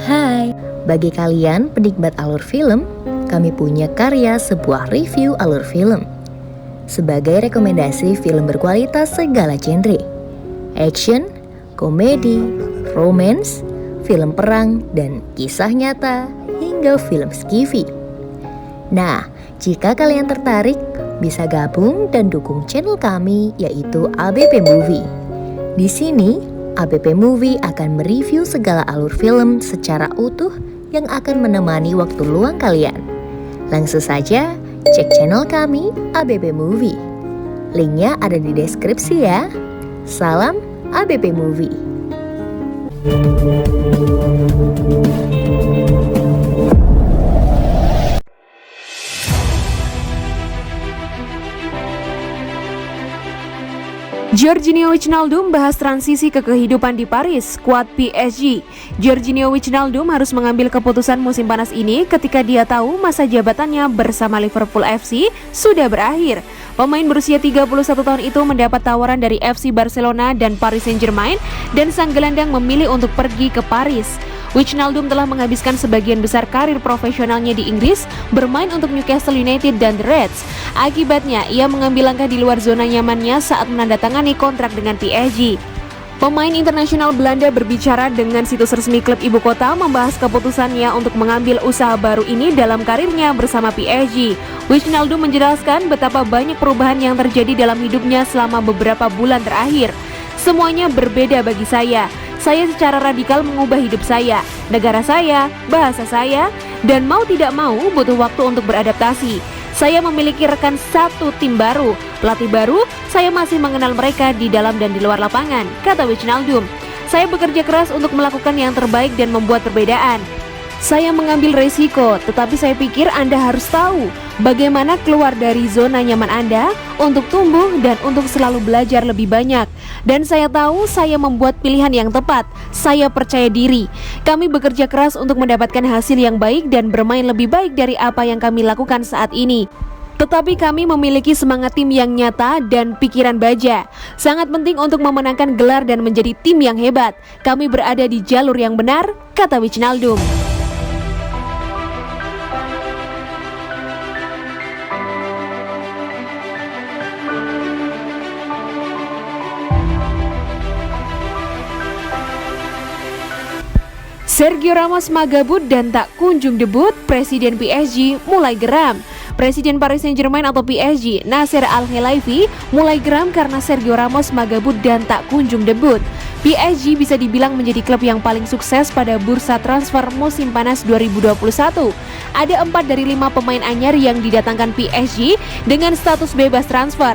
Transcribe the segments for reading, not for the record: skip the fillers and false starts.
Hai, bagi kalian penikmat alur film, kami punya karya sebuah review alur film. Sebagai rekomendasi film berkualitas segala genre, action, komedi, romance, film perang, dan kisah nyata, hingga film skifi. Nah, jika kalian tertarik, bisa gabung dan dukung channel kami, yaitu ABP Movie. Di sini, ABP Movie akan mereview segala alur film secara utuh yang akan menemani waktu luang kalian. Langsung saja cek channel kami, ABP Movie. Linknya ada di deskripsi ya. Salam ABP Movie. Jorginho Wijnaldum bahas transisi ke kehidupan di Paris, skuad PSG. Jorginho Wijnaldum harus mengambil keputusan musim panas ini ketika dia tahu masa jabatannya bersama Liverpool FC sudah berakhir. Pemain berusia 31 tahun itu mendapat tawaran dari FC Barcelona dan Paris Saint-Germain, dan sang gelandang memilih untuk pergi ke Paris. Wijnaldum telah menghabiskan sebagian besar karir profesionalnya di Inggris bermain untuk Newcastle United dan The Reds. Akibatnya, ia mengambil langkah di luar zona nyamannya saat menandatangani kontrak dengan PSG. Pemain internasional Belanda berbicara dengan situs resmi klub ibu kota membahas keputusannya untuk mengambil usaha baru ini dalam karirnya bersama PSG. Wijnaldum menjelaskan betapa banyak perubahan yang terjadi dalam hidupnya selama beberapa bulan terakhir. Semuanya berbeda bagi saya. Saya secara radikal mengubah hidup saya, negara saya, bahasa saya, dan mau tidak mau butuh waktu untuk beradaptasi. Saya memiliki rekan satu tim baru, pelatih baru, saya masih mengenal mereka di dalam dan di luar lapangan, kata Wijnaldum. Saya bekerja keras untuk melakukan yang terbaik dan membuat perbedaan. Saya mengambil resiko, tetapi saya pikir Anda harus tahu bagaimana keluar dari zona nyaman Anda untuk tumbuh dan untuk selalu belajar lebih banyak. Dan saya tahu saya membuat pilihan yang tepat. Saya percaya diri. Kami bekerja keras untuk mendapatkan hasil yang baik dan bermain lebih baik dari apa yang kami lakukan saat ini. Tetapi kami memiliki semangat tim yang nyata dan pikiran baja. Sangat penting untuk memenangkan gelar dan menjadi tim yang hebat. Kami berada di jalur yang benar, kata Wijnaldum. Sergio Ramos magabut dan tak kunjung debut, Presiden PSG mulai geram. Presiden Paris Saint-Germain atau PSG, Nasser Al-Khelaifi, mulai geram karena Sergio Ramos magabut dan tak kunjung debut. PSG bisa dibilang menjadi klub yang paling sukses pada bursa transfer musim panas 2021. Ada 4 dari 5 pemain anyar yang didatangkan PSG dengan status bebas transfer.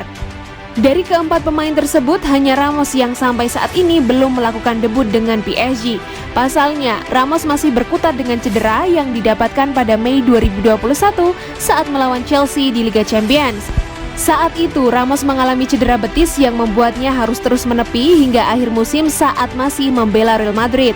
Dari keempat pemain tersebut, hanya Ramos yang sampai saat ini belum melakukan debut dengan PSG. Pasalnya, Ramos masih berkutat dengan cedera yang didapatkan pada Mei 2021 saat melawan Chelsea di Liga Champions. Saat itu, Ramos mengalami cedera betis yang membuatnya harus terus menepi hingga akhir musim saat masih membela Real Madrid.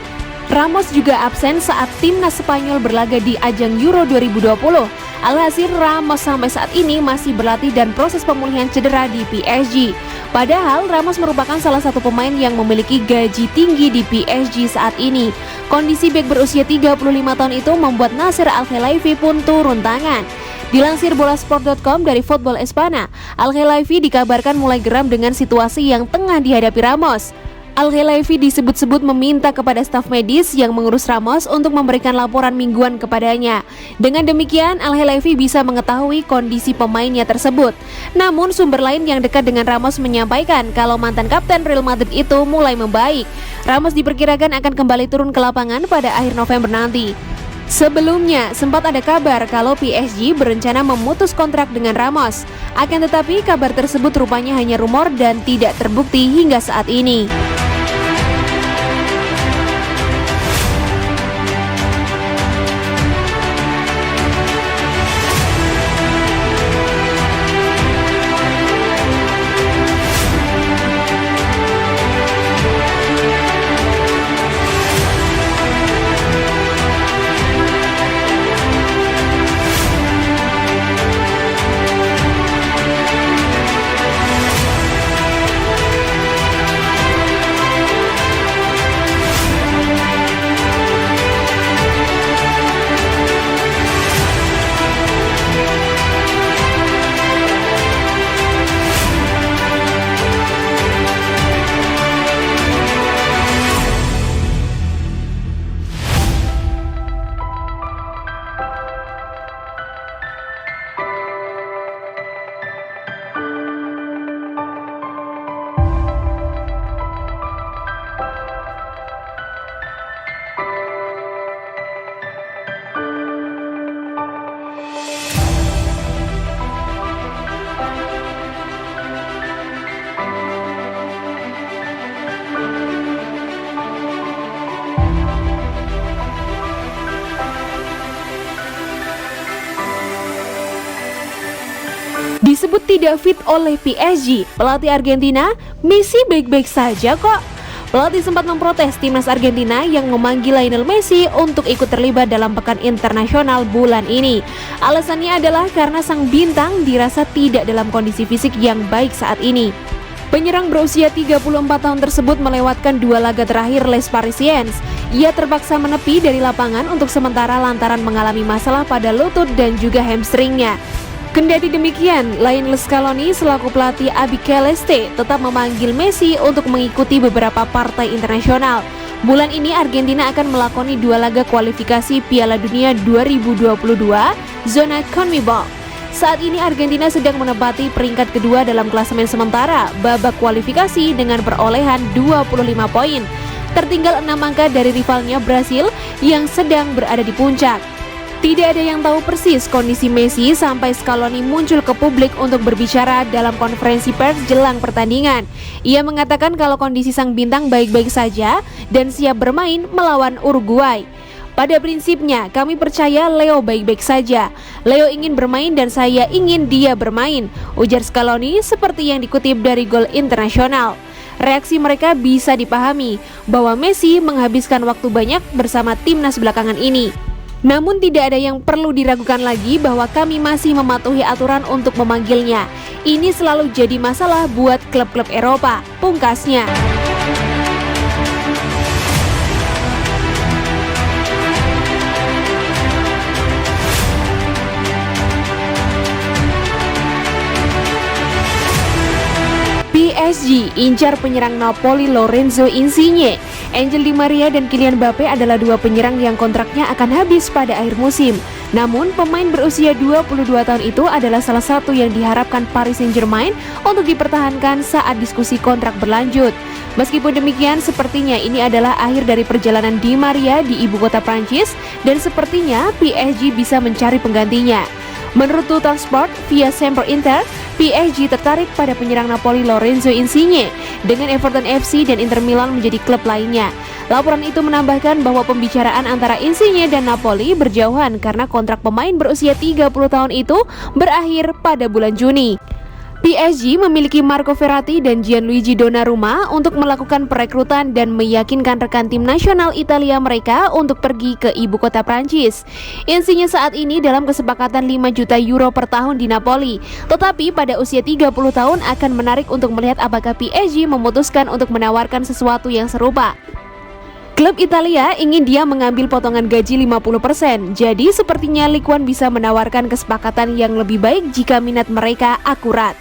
Ramos juga absen saat timnas Spanyol berlaga di ajang Euro 2020. Alhasil Ramos sampai saat ini masih berlatih dan proses pemulihan cedera di PSG. Padahal Ramos merupakan salah satu pemain yang memiliki gaji tinggi di PSG saat ini. Kondisi bek berusia 35 tahun itu membuat Nasser Al-Khelaifi pun turun tangan. Dilansir bolasport.com dari Football Espana, Al-Khelaifi dikabarkan mulai geram dengan situasi yang tengah dihadapi Ramos. Al-Khelaifi disebut-sebut meminta kepada staf medis yang mengurus Ramos untuk memberikan laporan mingguan kepadanya. Dengan demikian, Al-Khelaifi bisa mengetahui kondisi pemainnya tersebut. Namun, sumber lain yang dekat dengan Ramos menyampaikan kalau mantan kapten Real Madrid itu mulai membaik. Ramos diperkirakan akan kembali turun ke lapangan pada akhir November nanti. Sebelumnya, sempat ada kabar kalau PSG berencana memutus kontrak dengan Ramos. Akan tetapi, kabar tersebut rupanya hanya rumor dan tidak terbukti hingga saat ini. tidak fit oleh PSG. Pelatih Argentina, Messi baik-baik saja kok. Pelatih sempat memprotes timnas Argentina yang memanggil Lionel Messi untuk ikut terlibat dalam pekan internasional bulan ini. Alasannya adalah karena sang bintang dirasa tidak dalam kondisi fisik yang baik saat ini. Penyerang berusia 34 tahun tersebut melewatkan 2 laga terakhir Les Parisiens. Ia terpaksa menepi dari lapangan untuk sementara lantaran mengalami masalah pada lutut dan juga hamstringnya. Kendati demikian, Lionel Scaloni selaku pelatih Abi Celeste tetap memanggil Messi untuk mengikuti beberapa partai internasional. Bulan ini Argentina akan melakoni 2 laga kualifikasi Piala Dunia 2022 zona CONMEBOL. Saat ini Argentina sedang menempati peringkat kedua dalam klasemen sementara babak kualifikasi dengan perolehan 25 poin. Tertinggal 6 angka dari rivalnya Brasil yang sedang berada di puncak. Tidak ada yang tahu persis kondisi Messi sampai Scaloni muncul ke publik untuk berbicara dalam konferensi pers jelang pertandingan. Ia mengatakan kalau kondisi sang bintang baik-baik saja dan siap bermain melawan Uruguay. Pada prinsipnya, kami percaya Leo baik-baik saja. Leo ingin bermain dan saya ingin dia bermain, ujar Scaloni seperti yang dikutip dari Gol Internasional. Reaksi mereka bisa dipahami bahwa Messi menghabiskan waktu banyak bersama timnas belakangan ini. Namun tidak ada yang perlu diragukan lagi bahwa kami masih mematuhi aturan untuk memanggilnya. Ini selalu jadi masalah buat klub-klub Eropa, pungkasnya. PSG incar penyerang Napoli Lorenzo Insigne. Angel Di Maria dan Kylian Mbappe adalah 2 penyerang yang kontraknya akan habis pada akhir musim. Namun pemain berusia 22 tahun itu adalah salah satu yang diharapkan Paris Saint-Germain untuk dipertahankan saat diskusi kontrak berlanjut. Meskipun demikian, sepertinya ini adalah akhir dari perjalanan Di Maria di ibu kota Prancis dan sepertinya PSG bisa mencari penggantinya. Menurut Tuttosport via Semper Inter, PSG tertarik pada penyerang Napoli Lorenzo Insigne dengan Everton FC dan Inter Milan menjadi klub lainnya. Laporan itu menambahkan bahwa pembicaraan antara Insigne dan Napoli berjauhan karena kontrak pemain berusia 30 tahun itu berakhir pada bulan Juni. PSG memiliki Marco Verratti dan Gianluigi Donnarumma untuk melakukan perekrutan dan meyakinkan rekan tim nasional Italia mereka untuk pergi ke ibu kota Prancis. Insigne saat ini dalam kesepakatan 5 juta euro per tahun di Napoli, tetapi pada usia 30 tahun akan menarik untuk melihat apakah PSG memutuskan untuk menawarkan sesuatu yang serupa. Klub Italia ingin dia mengambil potongan gaji 50%, jadi sepertinya Ligue 1 bisa menawarkan kesepakatan yang lebih baik jika minat mereka akurat.